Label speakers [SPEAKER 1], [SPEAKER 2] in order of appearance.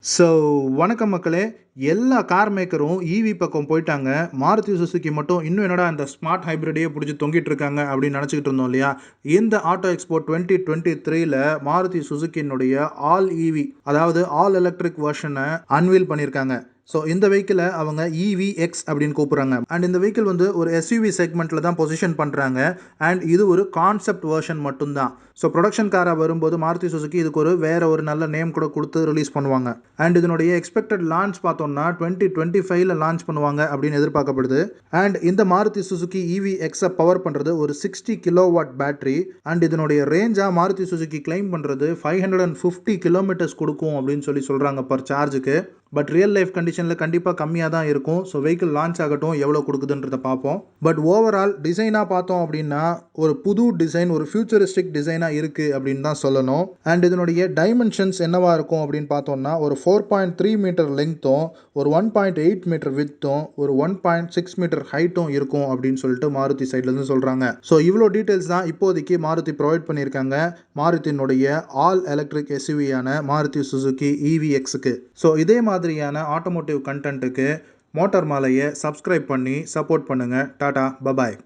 [SPEAKER 1] So வணக்கம் மக்களே. எல்லா கார் மேக்கரும் ஈவி பக்கம் போயிட்டாங்க. மாருதி சுசுகி மட்டும் இன்னும் என்னடா இந்த ஸ்மார்ட் ஹைப்ரிடையே பிடிச்சி தொங்கிட்டு இருக்காங்க அப்படின்னு நினச்சிக்கிட்டு இருந்தோம் இல்லையா. இந்த ஆட்டோ எக்ஸ்போ 2023ல் மாருதி சுசுகியினுடைய ஆல் ஈவி, அதாவது ஆல் எலக்ட்ரிக் வெர்ஷனை அன்வீல் பண்ணியிருக்காங்க. ஸோ இந்த வெஹிக்கிளை அவங்க EVX அப்படின்னு கூப்பிட்றாங்க. அண்ட் இந்த வெஹிக்கிள் வந்து ஒரு SUV செக்மெண்ட்டில் தான் பொசிஷன் பண்ணுறாங்க. அண்ட் இது ஒரு கான்செப்ட் வெர்ஷன் மட்டும்தான். ஸோ ப்ரொடக்ஷன் காராக வரும்போது மாருதி சுசுகி இதுக்கு வேற ஒரு நல்ல நேம் கூட கொடுத்து ரிலீஸ் பண்ணுவாங்க. அண்ட் இதனுடைய எக்ஸ்பெக்டட் லான்ச் பார்த்தோம்னா 2025ல் லான்ச் பண்ணுவாங்க அப்படின்னு எதிர்பார்க்கப்படுது. அண்ட் இந்த மாருதி சுசுகி EVX பவர் பண்ணுறது ஒரு 60 கிலோவாட் பேட்டரி. அண்ட் இதனுடைய ரேஞ்சாக மாருதி சுசுகி கிளைம் பண்ணுறது 550 கிலோமீட்டர்ஸ் கொடுக்கும் அப்படின்னு சொல்கிறாங்க பர் சார்ஜுக்கு. பட் ரியல் லைஃப் கண்டிஷனில் கண்டிப்பாக கம்மியாக தான் இருக்கும். ஸோ வெஹிக்கிள் லான்ச் ஆகட்டும், எவ்வளோ கொடுக்குதுன்றதை பார்ப்போம். பட் ஓவரால் டிசைனாக பார்த்தோம் அப்படின்னா ஒரு புது டிசைன், ஒரு ஃபியூச்சரிஸ்டிக் டிசைனாக இருக்குது அப்படின்னு தான் சொல்லணும். அண்ட் இதனுடைய டைமென்ஷன்ஸ் என்னவாக இருக்கும் அப்படின்னு பார்த்தோம்னா ஒரு 4.3 மீட்டர் லெங்த்தும், ஒரு 1.8 மீட்டர் வித்தும், ஒரு 1.6 மீட்டர் ஹைட்டும் இருக்கும் அப்படின்னு சொல்லிட்டு மாருதி சைட்லேருந்து சொல்கிறாங்க. ஸோ இவ்வளோ டீட்டெயில்ஸ் தான் இப்போதைக்கு மாருதி ப்ரொவைட் பண்ணியிருக்காங்க மாருதியினுடைய ஆல் எலக்ட்ரிக் SUV-யான மாருதி சுசுகி EVX-க்கு. ஸோ இதே மாதிரியான ஆட்டோமோட்டிவ் கண்டென்ட்டுக்கு மோட்டார் மாலையை சப்ஸ்கிரைப் பண்ணி சப்போர்ட் பண்ணுங்கள். Tata, bye bye.